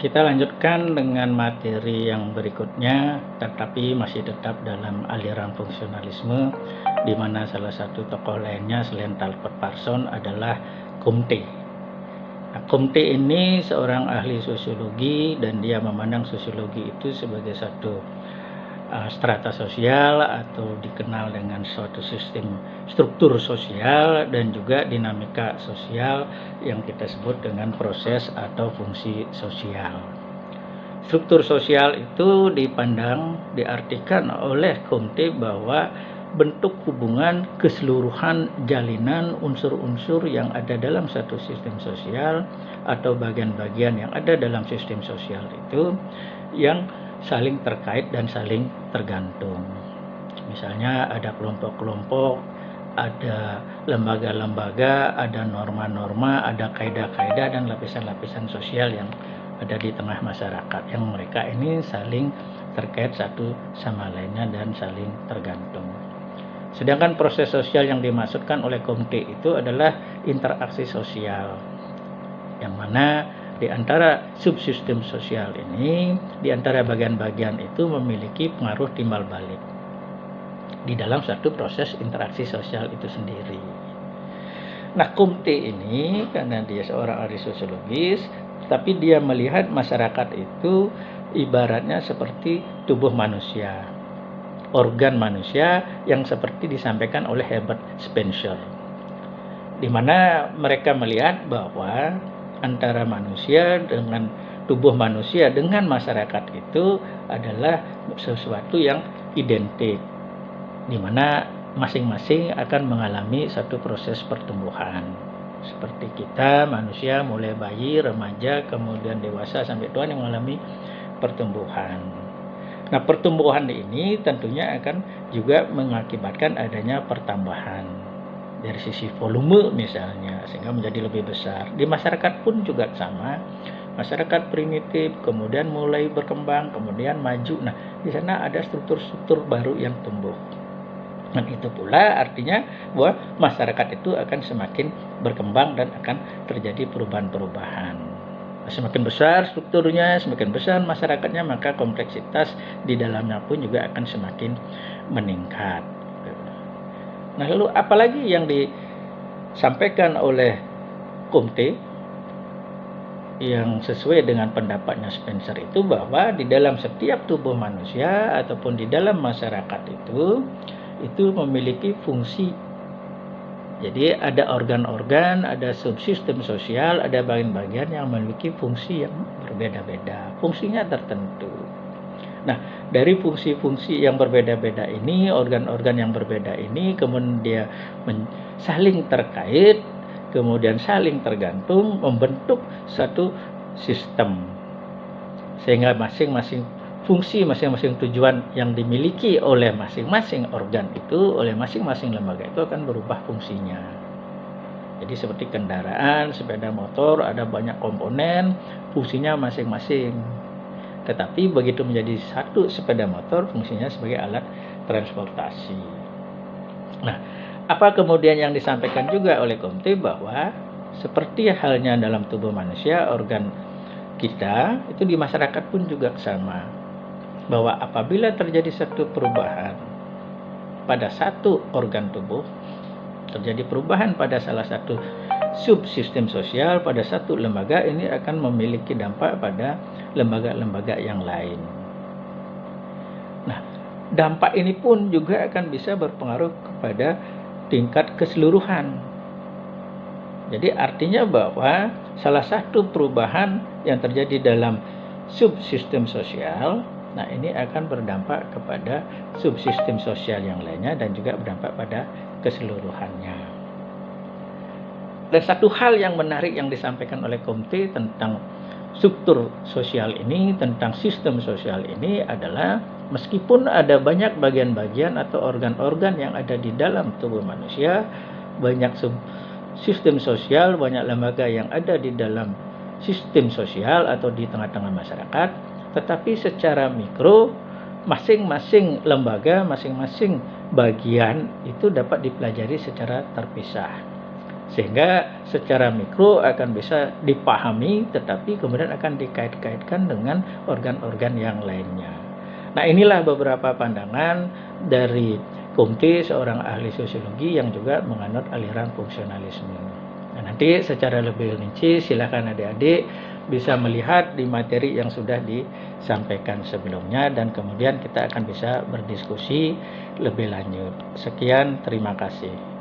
Kita lanjutkan dengan materi yang berikutnya, tetapi masih tetap dalam aliran fungsionalisme, di mana salah satu tokoh lainnya selain Talcott Parsons adalah Comte. Nah, Comte ini seorang ahli sosiologi dan dia memandang sosiologi itu sebagai satu strata sosial atau dikenal dengan suatu sistem struktur sosial dan juga dinamika sosial yang kita sebut dengan proses atau fungsi sosial. Struktur sosial itu diartikan oleh Comte bahwa bentuk hubungan keseluruhan jalinan unsur-unsur yang ada dalam satu sistem sosial atau bagian-bagian yang ada dalam sistem sosial itu yang saling terkait dan saling tergantung. Misalnya ada kelompok-kelompok, ada lembaga-lembaga, ada norma-norma, ada kaidah-kaidah dan lapisan-lapisan sosial yang ada di tengah masyarakat yang mereka ini saling terkait satu sama lainnya dan saling tergantung. Sedangkan proses sosial yang dimaksudkan oleh Comte itu adalah interaksi sosial, yang mana di antara subsistem sosial ini, di antara bagian-bagian itu memiliki pengaruh timbal balik di dalam satu proses interaksi sosial itu sendiri. Nah, Comte ini karena dia seorang ahli sosiologis, tapi dia melihat masyarakat itu ibaratnya seperti tubuh manusia, organ manusia yang seperti disampaikan oleh Herbert Spencer, di mana mereka melihat bahwa antara manusia dengan tubuh manusia dengan masyarakat itu adalah sesuatu yang identik, di mana masing-masing akan mengalami satu proses pertumbuhan. Seperti kita manusia mulai bayi, remaja, kemudian dewasa sampai tua yang mengalami pertumbuhan. Nah, pertumbuhan ini tentunya akan juga mengakibatkan adanya pertambahan dari sisi volume misalnya, sehingga menjadi lebih besar. Di masyarakat pun juga sama. Masyarakat primitif kemudian mulai berkembang, kemudian maju. Nah, di sana ada struktur-struktur baru yang tumbuh. Dan itu pula artinya bahwa masyarakat itu akan semakin berkembang dan akan terjadi perubahan-perubahan. Semakin besar strukturnya, semakin besar masyarakatnya, maka kompleksitas di dalamnya pun juga akan semakin meningkat. Nah, lalu apalagi yang disampaikan oleh Comte yang sesuai dengan pendapatnya Spencer itu bahwa di dalam setiap tubuh manusia ataupun di dalam masyarakat itu memiliki fungsi. Jadi ada organ-organ, ada subsistem sosial, ada bagian-bagian yang memiliki fungsi yang berbeda-beda, fungsinya tertentu. Nah, dari fungsi-fungsi yang berbeda-beda ini, organ-organ yang berbeda ini, kemudian dia saling terkait, kemudian saling tergantung, membentuk satu sistem. Sehingga masing-masing fungsi, masing-masing tujuan yang dimiliki oleh masing-masing organ itu, oleh masing-masing lembaga itu akan berubah fungsinya. Jadi seperti kendaraan, sepeda motor, ada banyak komponen, fungsinya masing-masing. Tetapi begitu menjadi satu sepeda motor, fungsinya sebagai alat transportasi. Nah, apa kemudian yang disampaikan juga oleh Comte bahwa seperti halnya dalam tubuh manusia, organ kita itu di masyarakat pun juga sama. Bahwa apabila terjadi satu perubahan pada satu organ tubuh, terjadi perubahan pada salah satu subsistem sosial, pada satu lembaga, ini akan memiliki dampak pada lembaga-lembaga yang lain. Nah, dampak ini pun juga akan bisa berpengaruh kepada tingkat keseluruhan. Jadi artinya bahwa salah satu perubahan yang terjadi dalam subsistem sosial, nah ini akan berdampak kepada subsistem sosial yang lainnya dan juga berdampak pada keseluruhannya. Dan satu hal yang menarik yang disampaikan oleh Comte tentang struktur sosial ini, tentang sistem sosial ini adalah meskipun ada banyak bagian-bagian atau organ-organ yang ada di dalam tubuh manusia, banyak sistem sosial, banyak lembaga yang ada di dalam sistem sosial atau di tengah-tengah masyarakat, tetapi secara mikro masing-masing lembaga, masing-masing bagian itu dapat dipelajari secara terpisah. sehingga secara mikro akan bisa dipahami, tetapi kemudian akan dikait-kaitkan dengan organ-organ yang lainnya. Nah, inilah beberapa pandangan dari Kumti, seorang ahli sosiologi yang juga menganut aliran fungsionalisme. Nah, nanti secara lebih rinci silakan adik-adik bisa melihat di materi yang sudah disampaikan sebelumnya, dan kemudian kita akan bisa berdiskusi lebih lanjut. Sekian, terima kasih.